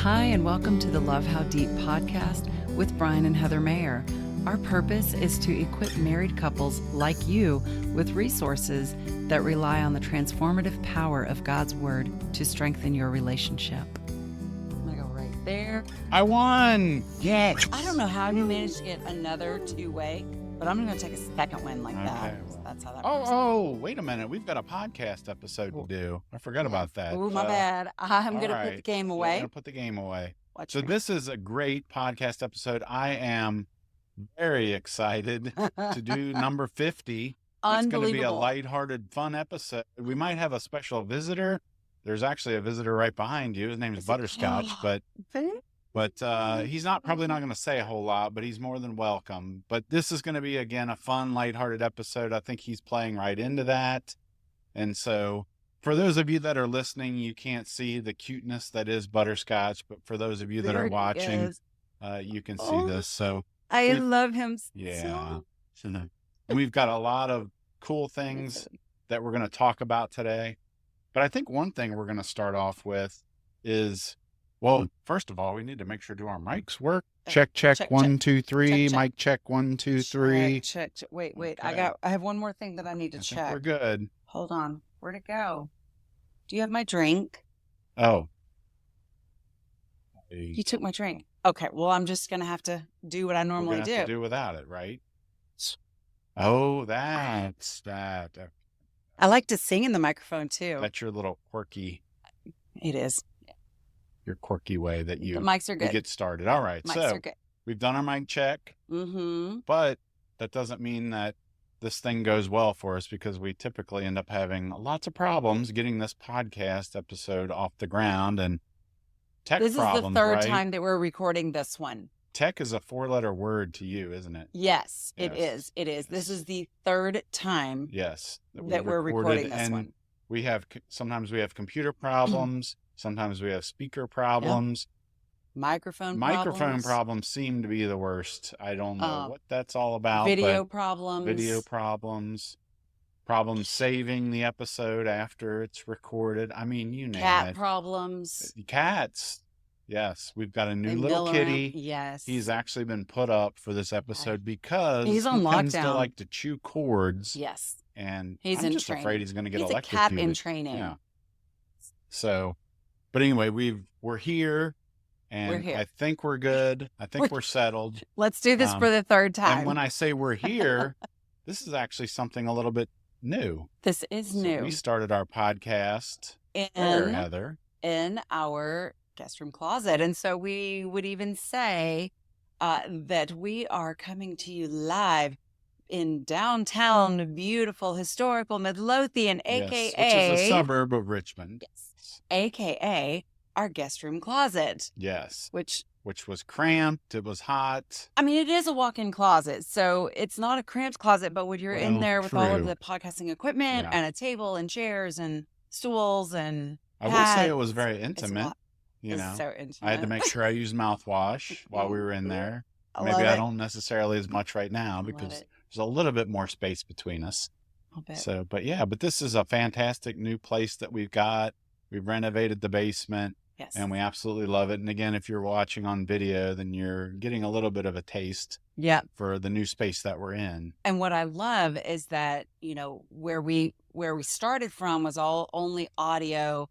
Hi, and welcome to the Love How Deep podcast with Brian and Heather Mayer. Our purpose is to equip married couples like you with resources that rely on the transformative power of God's Word to strengthen your relationship. I'm going to go right there. I won! Yes. I don't know how you managed to get another two-way, but I'm going to take a second win like that. Well. That's how that works. Oh, wait a minute. We've got a podcast episode to do. I forgot about that. Oh, my bad. I'm going to put the game away. I'm going to put the game away. Watch so this is a great podcast episode. I am very excited to do number 50. It's going to be a lighthearted, fun episode. We might have a special visitor. There's actually a visitor right behind you. His name is Butterscotch, but he's probably not going to say a whole lot, but he's more than welcome. But this is going to be, again, a fun, lighthearted episode. I think he's playing right into that. And so for those of you that are listening, you can't see the cuteness that is Butterscotch, but for those of you that are watching, you can see this. So I love him. Yeah. So we've got a lot of cool things that we're going to talk about today. But I think one thing we're going to start off with is, well, first of all, we need to make sure do our mics work. Check, 1, 2, 3. Mic check 1, 2, 3. Check. Wait. Okay. I have one more thing that I need to check. We're good. Hold on. Where'd it go? Do you have my drink? Oh. You took my drink. Okay. Well, I'm just going to have to do what I normally do. Do without it, right? Oh, that's that. I like to sing in the microphone too. That's your little quirky. It is. Your quirky way that you, the mics are good. You get started. All right. Mics so are good. We've done our mic check, but that doesn't mean that this thing goes well for us, because we typically end up having lots of problems getting this podcast episode off the ground and tech problems. This is the third time that we're recording this one. Tech is a 4-letter word to you, isn't it? Yes, it is. It is. This is the third time. Yes, that we're recording this one. Sometimes we have computer problems. Sometimes we have speaker problems. Yep. Microphone problems seem to be the worst. I don't know what that's all about. Video problems. Problems saving the episode after it's recorded. I mean, you name it. Cat problems. Cats. Yes, we've got a new little kitty. Yes. He's actually been put up for this episode because he's on lockdown. He tends to like to chew cords. Yes. And I'm just afraid he's going to get electrocuted. He's a cat in training. Yeah. So, but anyway, we're here, and I think we're good. I think we're settled. Let's do this for the third time. And when I say we're here, this is actually something a little bit new. This is new. We started our podcast Heather? In our guest room closet. And so we would even say that we are coming to you live in downtown, beautiful, historical Midlothian, a.k.a. which is a suburb of Richmond. Yes. A.k.a. our guest room closet. Yes. Which was cramped. It was hot. I mean, it is a walk-in closet, so it's not a cramped closet, but when you're in there with all of the podcasting equipment and a table and chairs and stools and I will say it was very intimate. You know, so intimate. I had to make sure I used mouthwash while we were in there. Maybe I don't necessarily as much right now because there's a little bit more space between us. So, but this is a fantastic new place that we've got. We've renovated the basement. Yes. And we absolutely love it. And again, if you're watching on video, then you're getting a little bit of a taste for the new space that we're in. And what I love is that, you know, where we started from was only audio,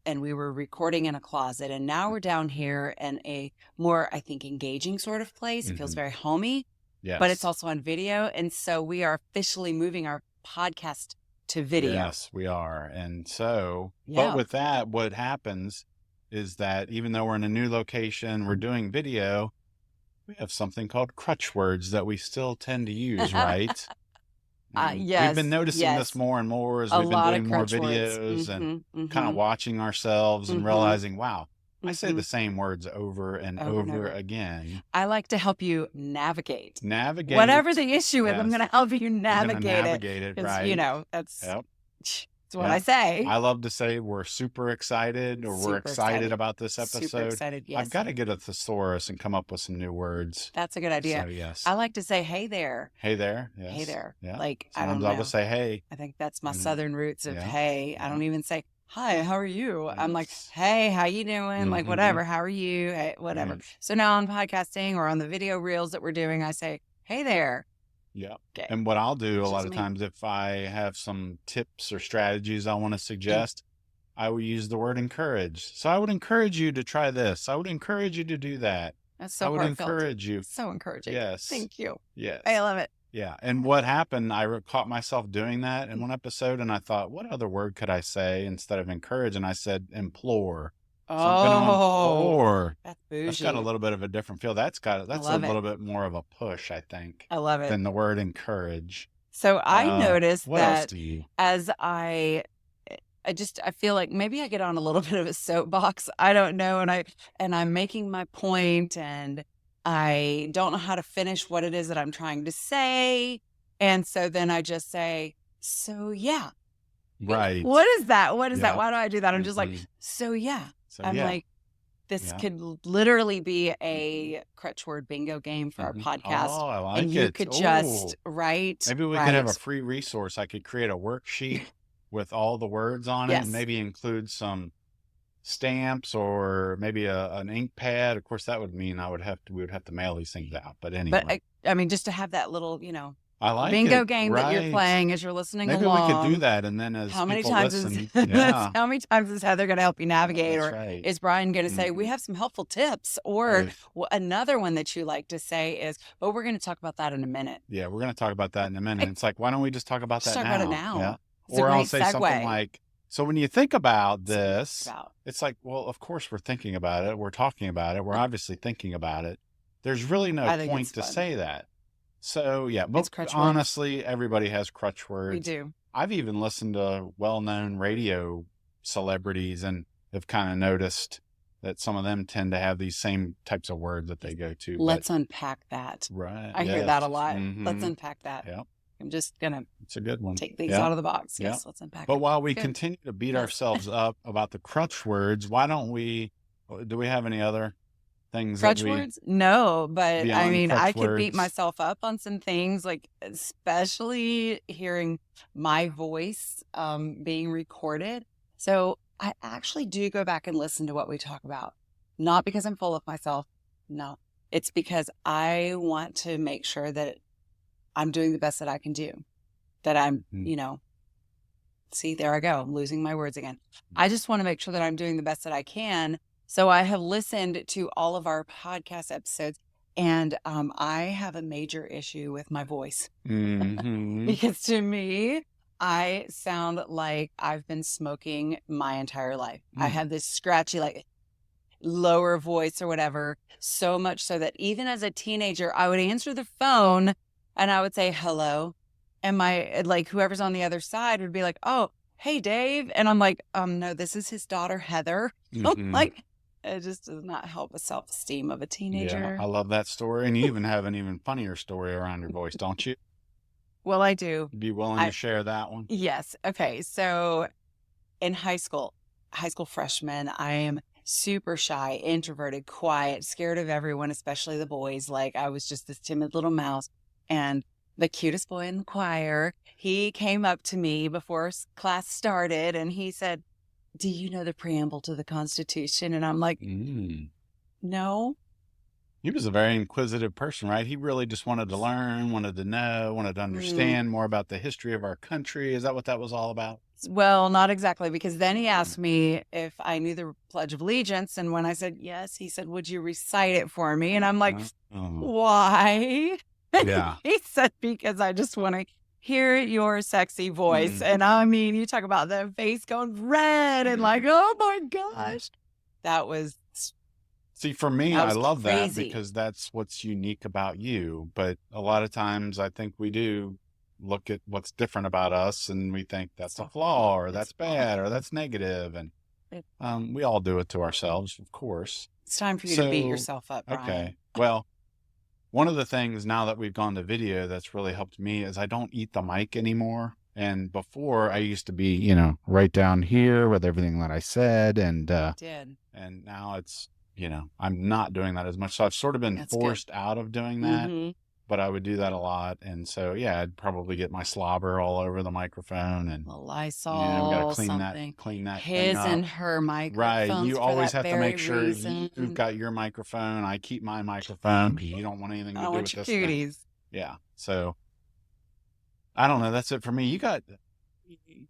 and we were recording in a closet. And now we're down here in a more, I think, engaging sort of place. It feels very homey, but it's also on video. And so we are officially moving our podcast to video. Yes, we are. And so, but with that, what happens is that even though we're in a new location, we're doing video, we have something called crutch words that we still tend to use, right? Yes. We've been noticing this more and more as we've been doing more videos and kind of watching ourselves and realizing, wow, I say the same words over and over again. I like to help you navigate. Navigate. Whatever the issue is, I'm going to help you navigate it. Right. You know, that's what I say. I love to say we're super excited we're excited about this episode. Super excited, yes. I've got to get a thesaurus and come up with some new words. That's a good idea. So, yes. I like to say, hey there. Hey there. Yes. Hey there. Yeah. Like, Sometimes I don't know. I will say, hey. I think that's my southern roots of hey. I don't even say hi, how are you? I'm like, Yes. hey, how you doing? Like, Mhm. whatever. How are you? Hey, whatever. Mhm. So now on podcasting or on the video reels that we're doing, I say, hey there. Yep. Okay. And what I'll do a It's lot just of me. times, if I have some tips or strategies I want to suggest, I will use the word encourage. So I would encourage you to try this. I would encourage you to do that. That's I so would heartfelt. encourage you. So encouraging. Yes. Thank you. Yes. I love it. Yeah. And what happened, I caught myself doing that in one episode, and I thought, what other word could I say instead of encourage? And I said implore. So I'm going to implore. That's That's got a bougie. little bit of a different feel. That's a love it. little bit more of a push, I think, I love it. than the word encourage. So I noticed What else that do you? as I feel like maybe I get on a little bit of a soapbox. I don't know. And I'm making my point and I don't know how to finish what it is that I'm trying to say. And so then I just say, so yeah. Right. What is that? What is that? Yeah. Why do I do that? I'm just like, Mhm. so yeah. So I'm yeah. like, this Yeah. could literally be a Crutch word bingo game for our Mhm. podcast. Oh, I like And you it. could Ooh. just write. Maybe we could have a free resource. I could create a worksheet with all the words on it, and Yes. maybe include some stamps or maybe an ink pad. Of course, that would mean we would have to mail these things out. But anyway, But I mean, just to have that little, I like bingo it. game that you're Right. playing as you're listening Maybe along. we could do that, and then as How many people times listen, is how many times is Heather going to help you navigate, That's or right. is Brian going to say Mhm. we have some helpful tips, or another one that you like to say is, "Oh, we're going to talk about that in a minute." Yeah, we're going to talk about that in a minute. It's like, why don't we just talk about Just that talk now? about it now. Yeah. It's a Or I'll great say something segue. like, so when you think about That's what it's this, about. it's like, well, of course we're thinking about it. We're talking about it. We're obviously thinking about it. There's really no I think point it's to fun. say that. So yeah, It's but crutch words. honestly, everybody has crutch We words. do. I've even listened to well-known radio celebrities and have kind of noticed that some of them tend to have these same types of words that they go to. Let's unpack that. Right. I hear that a lot. Mhm. Let's unpack that. Yep. I'm just going to It's a good one. take things Yeah. out of the box. Yeah. Yes, let's unpack But it. while we Good. continue to beat Yes. ourselves up about the crutch words, why don't we, do we have any other things Crutch that we, words? No, but I beyond mean, I crutch could beat words? myself up on some things, like especially hearing my voice being recorded. So I actually do go back and listen to what we talk about. Not because I'm full of myself. No, it's because I want to make sure that I'm doing the best that I can do. That I'm, see, there I go. I'm losing my words again. I just want to make sure that I'm doing the best that I can. So I have listened to all of our podcast episodes, and I have a major issue with my voice. Mhm. Because to me, I sound like I've been smoking my entire life. I have this scratchy, like lower voice or whatever, so much so that even as a teenager, I would answer the phone and I would say hello. And whoever's on the other side would be like, oh, hey, Dave. And I'm like, no, this is his daughter, Heather. Mhm. Like, it just does not help the self-esteem of a teenager. Yeah, I love that story. And you even have an even funnier story around your voice, don't you? Well, I do. Be willing to share that one? Yes. Okay. So in high school freshman, I am super shy, introverted, quiet, scared of everyone, especially the boys. Like I was just this timid little mouse. And the cutest boy in the choir, he came up to me before class started and he said, do you know the preamble to the Constitution? And I'm like, no. He was a very inquisitive person, right? He really just wanted to learn, wanted to know, wanted to understand more about the history of our country. Is that what that was all about? Well, not exactly, because then he asked me if I knew the Pledge of Allegiance. And when I said yes, he said, would you recite it for me? And I'm like, why? Yeah. He said, because I just want to hear your sexy voice. And I mean, you talk about the face going red and like, oh my gosh. That was... See, for me, I love crazy. that because that's what's unique about you. But a lot of times I think we do look at what's different about us and we think that's a flaw or that's bad or that's negative. And we all do it to ourselves, of course. It's time for you to beat yourself up, Brian. Okay. Well, one of the things now that we've gone to video that's really helped me is I don't eat the mic anymore. And before I used to be, right down here with everything that I said. And now it's, I'm not doing that as much. So I've sort of been forced out of doing that. but I would do that a lot. And so, yeah, I'd probably get my slobber all over the microphone and, A we got to Lysol, something. clean that thing His up. and her Right. microphones You for always that have to very make sure reason. you've got your microphone. I keep my microphone. You don't want anything to I do want with your this thing. cooties. Yeah. So I don't know. That's it for me. You got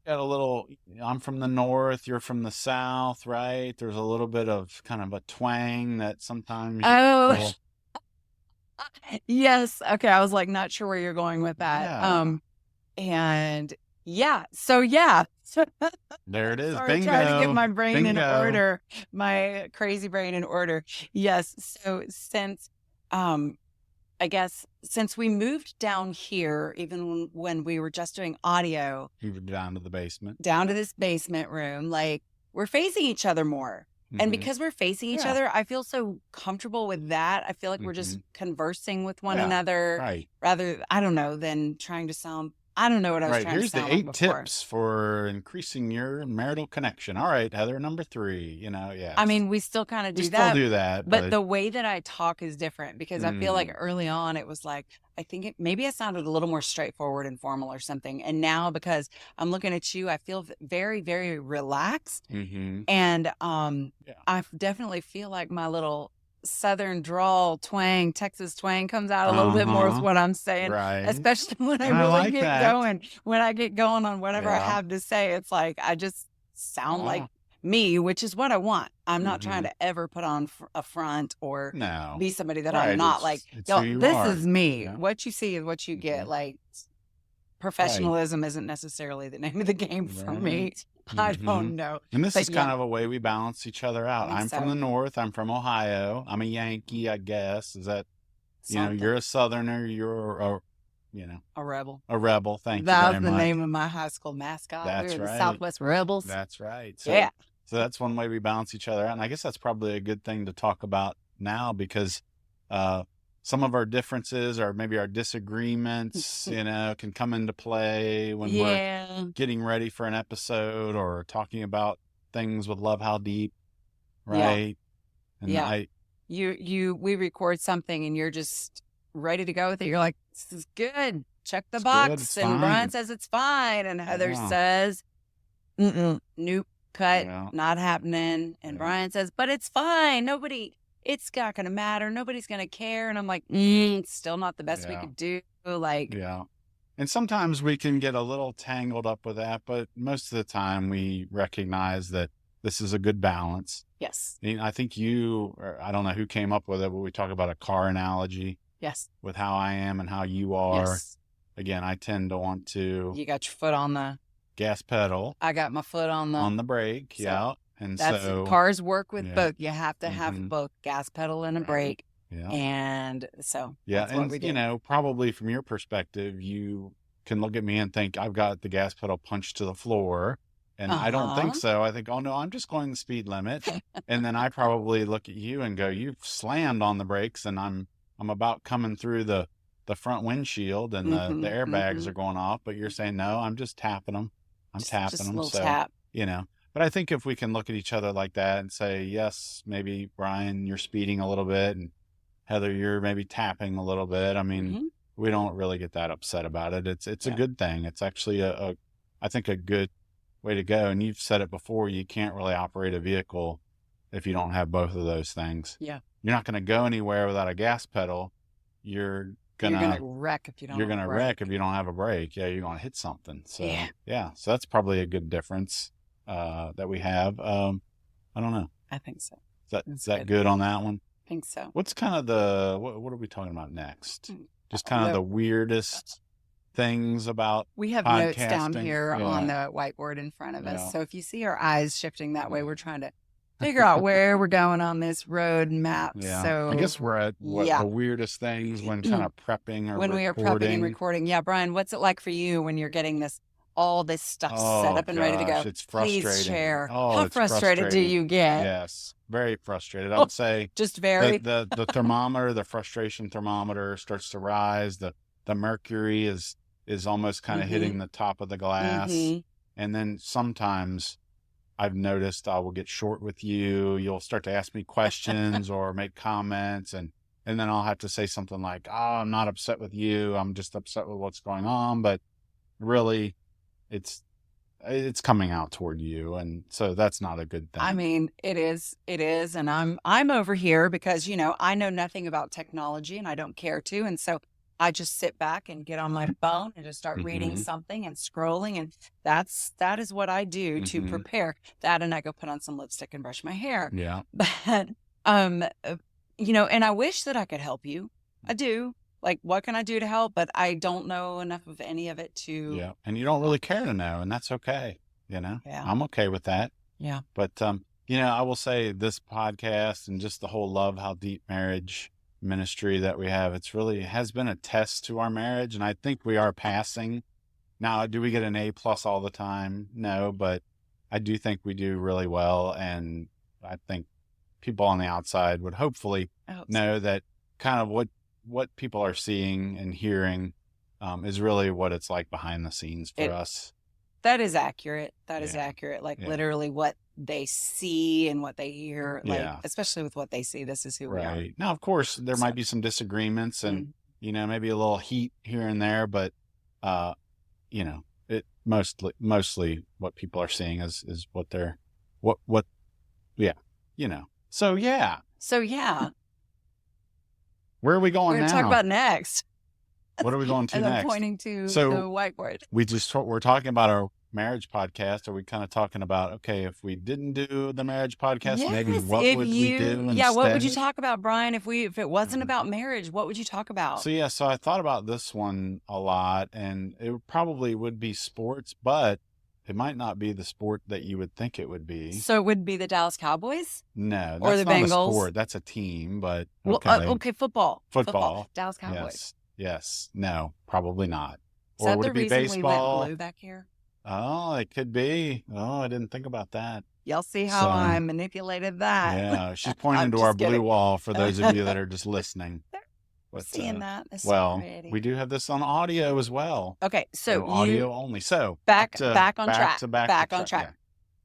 a little, I'm from the north, you're from the south, right? There's a little bit of kind of a twang that sometimes Oh, yes. Okay. I was like, not sure where you're going with that. Yeah. And yeah. So yeah. There it is. Sorry, Bingo. trying to get my brain in Bingo. order, my crazy brain in order. Yes. So since, I guess since we moved down here, even when we were just doing audio, We were down to the basement. down to this basement room, like we're facing each other more. And Mhm. because we're facing each Yeah. other, I feel so comfortable with that. I feel like we're just conversing with one Yeah, another Right. rather, I don't know, than trying to sound, I don't know what I was Right. trying Here's to the sound 8 like before. tips for increasing your marital connection. All right, Heather, number 3, yeah. I mean, we still kind of we do still that, do that, but the way that I talk is different because I feel like Mm. early on it was like, I think maybe I sounded a little more straightforward and formal or something. And now because I'm looking at you, I feel very, very relaxed. Mhm. And Yeah. I definitely feel like my little Southern drawl twang, Texas twang comes out a little bit more with what I'm saying, Right. especially when I And I really like get that. going. When I get going on whatever I Yeah. have to say, it's like I just sound Oh. like me, which is what I want. I'm not trying Mhm. to ever put on a front or No. be somebody that Right. I'm not. Like, It's yo, who you this are. is me. Yeah. What you see is what you get. Mhm. Like, professionalism isn't necessarily the name of the game for me. Right. I Mhm. don't know. And this But is kind of a way we balance each other out. think I'm from so. the north. I'm from Ohio. I'm a Yankee, I guess. Is that, Something. you're a Southerner. You're A rebel. a rebel. Thank you That very was the much. name of my high school mascot. That's We were the right. Southwest Rebels. That's right. Yeah. So that's one way we balance each other out. And I guess that's probably a good thing to talk about now because some of our differences or maybe our disagreements, can come into play when we're getting ready for an episode or talking about things with Love How Deep, right? And Yeah. We record something and you're just ready to go with it. You're like, this is good. Check the It's box. good. It's And Brian fine. says it's fine. And Heather Yeah. says, nope, cut, Yeah. not happening. And Yeah. Brian says, but it's fine. It's not going to matter. Nobody's going to care. And I'm like, it's still not the best we Yeah. could do. Like, Yeah. And sometimes we can get a little tangled up with that, but most of the time we recognize that this is a good balance. yes, I mean, I think I don't know who came up with it, but we talk about a car analogy yes, with how I am and how you are. yes. Again, I tend to want to You got your foot on the, gas pedal I got my foot on the brake. So, Yeah. And that's so, cars work with yeah. both. You have to have Mhm. both gas pedal and a Right. brake. yeah. And so Yeah. that's what And, we do. probably from your perspective, you can look at me and think I've got the gas pedal punched to the floor. And I don't think Uh-huh. so. I think, oh no, I'm just going the speed limit. And then I probably look at you and go, you've slammed on the brakes and I'm about coming through the front windshield and the airbags are going off, but you're saying, no, I'm just tapping them. I'm tapping just a them. little So, tap. but I think if we can look at each other like that and say, yes, maybe Brian, you're speeding a little bit and Heather, you're maybe tapping a little bit. I mean, Mhm. we don't really get that upset about it. It's a Yeah. good thing. It's actually I think a good way to go. And you've said it before, you can't really operate a vehicle if you don't have both of those things. Yeah. You're not going to go anywhere without a gas pedal. You're gonna wreck if you don't. you're have a gonna brake. wreck if you don't have a brake. Yeah, you're gonna hit something. So Yeah. so that's probably a good difference that we have. I don't know. I think so. Is that good on that one? I think so. What's kind of the what are we talking about next? Just kind of the weirdest things about We have notes down podcasting. here on Yeah. the whiteboard in front of Yeah. us. So if you see our eyes shifting that way, we're trying to figure out where we're going on this road map. Yeah. So I guess we're at Yeah. the weirdest things when kind of prepping or when we are prepping and recording. Yeah, Brian, what's it like for you when you're getting all this stuff set up and ready to go? It's frustrating. Please share. Oh, How it's frustrated do you get? Yes, very frustrated. I would say Just very. the thermometer, the frustration thermometer starts to rise. The mercury is almost kind of hitting the top of the glass. And then sometimes I've noticed I will get short with you. You'll start to ask me questions or make comments, and and then I'll have to say something like, "Oh, I'm not upset with you. I'm just upset with what's going on." But really, it's coming out toward you, and so that's not a good thing. I mean, it is, and I'm over here because, you know, I know nothing about technology and I don't care to, and so I just sit back and get on my phone and just start reading something and scrolling, and that is what I do to prepare that, and I go put on some lipstick and brush my hair. Yeah. But you know, and I wish that I could help you. I do. Like, what can I do to help? But I don't know enough of any of it to. Yeah. And you don't really care to know, and that's okay. You know, I'm okay with that. Yeah. But, you know, I will say this podcast and just the whole Love How Deep Marriage ministry that we have, it's really has been a test to our marriage. And I think we are passing. Now, do we get an A+ all the time? No, but I do think we do really well. And I think people on the outside would hopefully know that kind of what people are seeing and hearing is really what it's like behind the scenes for us. That is accurate. That is accurate. Like literally what they see and what they hear, like especially with what they see, this is who we are. Now, of course, there might be some disagreements and, you know, maybe a little heat here and there, but, you know, it mostly what people are seeing is what they're, you know. So, yeah. Where are we going now? We're going to talk about next. What are we going to and next? I'm pointing to the whiteboard. We're talking about our marriage podcast. Are we kind of talking about, okay, if we didn't do the marriage podcast, maybe what would we do instead? Yeah, what would you talk about, Brian? If it wasn't about marriage, what would you talk about? So I thought about this one a lot, and it probably would be sports, but it might not be the sport that you would think it would be. So it would be the Dallas Cowboys? No, or that's the not Bengals? a sport. That's a team, but okay. Okay, football. Football. Dallas Cowboys. Yes. No, probably not. Is that the reason we went blue back here? Oh, it could be. Oh, I didn't think about that. Y'all see how I manipulated that? Yeah, she's pointing to our blue wall for those of you that are just listening. But, seeing that. That's well, so pretty. We do have this on audio as well. Okay, so audio only. So back on track. Yeah.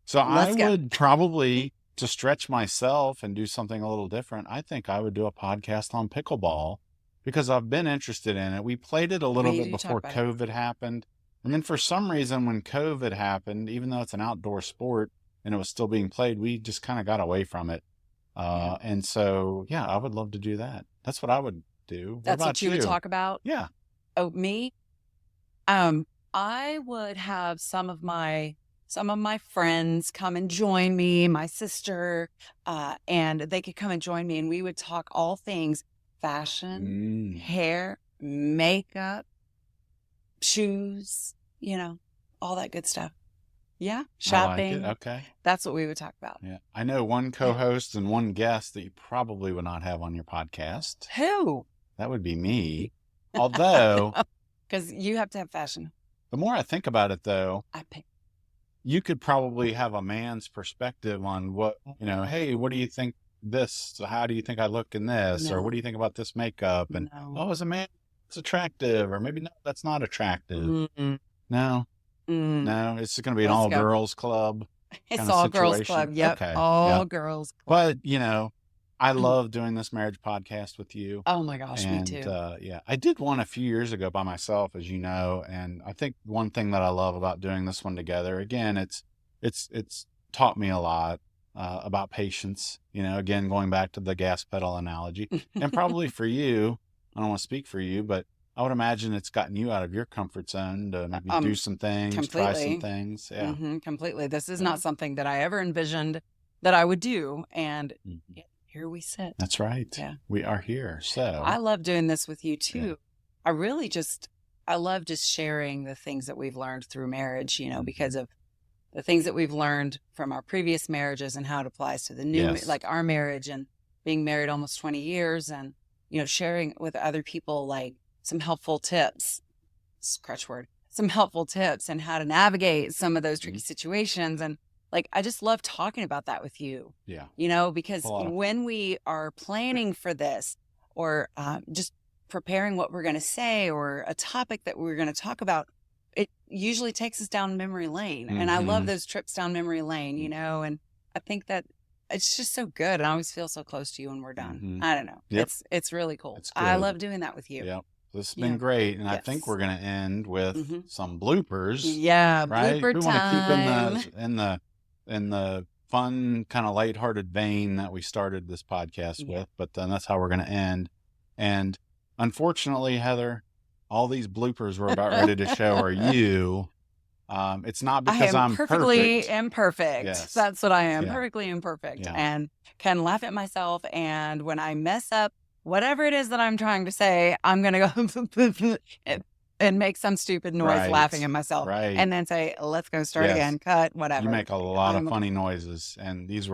So I would probably, to stretch myself and do something a little different, I think I would do a podcast on pickleball because I've been interested in it. We played it a little bit before COVID happened. And then for some reason, when COVID happened, even though it's an outdoor sport and it was still being played, we just kind of got away from it. And so, yeah, I would love to do that. That's what I would do. That's what you would talk about? Yeah. Oh, me? I would have some of my friends come and join me, my sister, and they could come and join me, and we would talk all things fashion, hair, makeup, shoes, you know, all that good stuff. Yeah. Shopping. Like okay. That's what we would talk about. Yeah. I know one co-host and one guest that you probably would not have on your podcast. Who? That would be me. Although. Because you have to have fashion. The more I think about it, though, you could probably have a man's perspective on what, you know, hey, what do you think this? How do you think I look in this? Or what do you think about this makeup? And, as a man, it's attractive. Or maybe, no, that's not attractive. No. No, it's going to be an all-girls club. It's all-girls club. Yep. Okay. All-girls club. But, you know, I love doing this marriage podcast with you. Oh, my gosh, me too. Yeah, I did one a few years ago by myself, as you know. And I think one thing that I love about doing this one together, again, it's taught me a lot about patience. You know, again, going back to the gas pedal analogy. And probably for you, I don't want to speak for you, but I would imagine it's gotten you out of your comfort zone to maybe do some things, try some things. Yeah, completely. This is not something that I ever envisioned that I would do. And here we sit. That's right. Yeah. We are here. So I love doing this with you too. Yeah. I love just sharing the things that we've learned through marriage, you know, because of the things that we've learned from our previous marriages and how it applies to the new, like our marriage and being married almost 20 years and, you know, sharing with other people, like, some helpful tips, Crutch word, some helpful tips and how to navigate some of those tricky situations. And like, I just love talking about that with you. Yeah. You know, because when we are planning for this or just preparing what we're going to say or a topic that we're going to talk about, it usually takes us down memory lane. And I love those trips down memory lane, you know, and I think that it's just so good. And I always feel so close to you when we're done. I don't know. Yep. It's really cool. It's I good. love doing that with you. Yep. This has been great. And I think we're going to end with some bloopers. Yeah. Right. Blooper We time. want to keep in the fun, kind of lighthearted vein that we started this podcast with, but then that's how we're going to end. And unfortunately, Heather, all these bloopers we're about ready to show are you. It's not because I'm perfectly perfect. Imperfect. Yes. That's what I am. Yeah. Perfectly imperfect. Yeah. And can laugh at myself. And when I mess up whatever it is that I'm trying to say, I'm going to go and make some stupid noise laughing at myself. Right. And then say, let's go start again, cut, whatever. You make a lot of funny noises. And these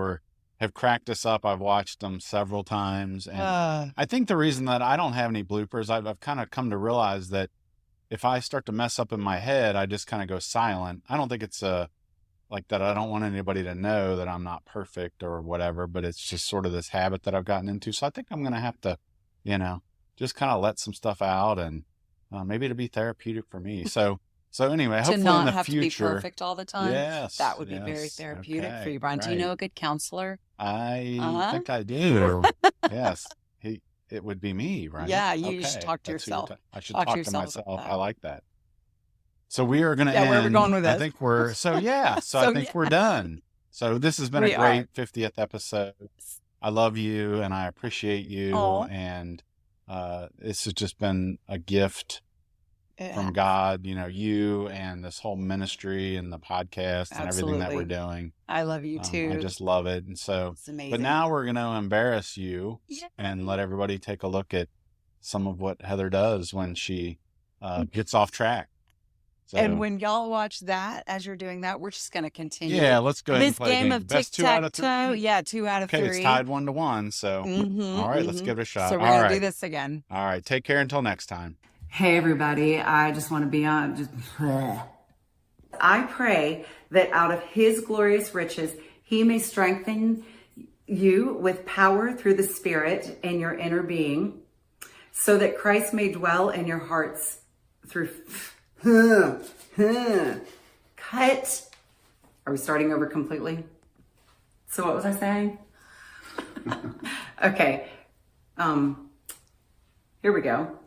have cracked us up. I've watched them several times. And I think the reason that I don't have any bloopers, I've kind of come to realize that if I start to mess up in my head, I just kind of go silent. I don't think it's like that. I don't want anybody to know that I'm not perfect or whatever, but it's just sort of this habit that I've gotten into. So I think I'm going to have to, just kind of let some stuff out, and maybe it'll be therapeutic for me. So anyway, hopefully to not in the have future, to be perfect all the time. Yes, that would be very therapeutic for you, Brian. Right. Do you know a good counselor? I think I do. Yes. It would be me, right? Yeah, you should talk to yourself. I should talk to myself. About that. I like that. So we are going to end. Where are we going with this? I think we're I think we're done. So this has been a great 50th episode. I love you and I appreciate you. Aww. And this has just been a gift from God, you and this whole ministry and the podcast and everything that we're doing. I love you too. I just love it. And so, it's amazing. But now we're going to embarrass you and let everybody take a look at some of what Heather does when she gets off track. So, and when y'all watch that, as you're doing that, we're just going to continue. Yeah, let's go ahead this and play game the of tic-tac-toe. Yeah, 2 out of 3. Okay, it's tied 1-1. So, all right, let's give it a shot. So we're going to do this again. All right, take care until next time. Hey, everybody. I just want to be on. I pray that out of his glorious riches, he may strengthen you with power through the Spirit in your inner being, so that Christ may dwell in your hearts through... Cut. Are we starting over completely? So what was I saying? Okay. Here we go.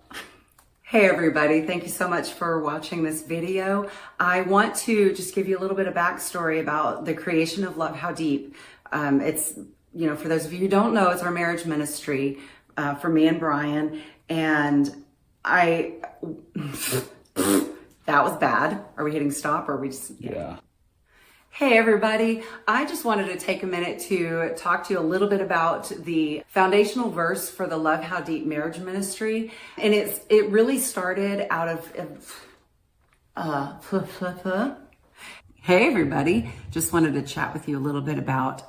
Hey everybody, thank you so much for watching this video. I want to just give you a little bit of backstory about the creation of Love How Deep. It's, for those of you who don't know, it's our marriage ministry for me and Brian. And that was bad. Are we hitting stop or are we just... Yeah. Hey everybody, I just wanted to take a minute to talk to you a little bit about the foundational verse for the Love How Deep marriage ministry. And it really started out of hey everybody, just wanted to chat with you a little bit about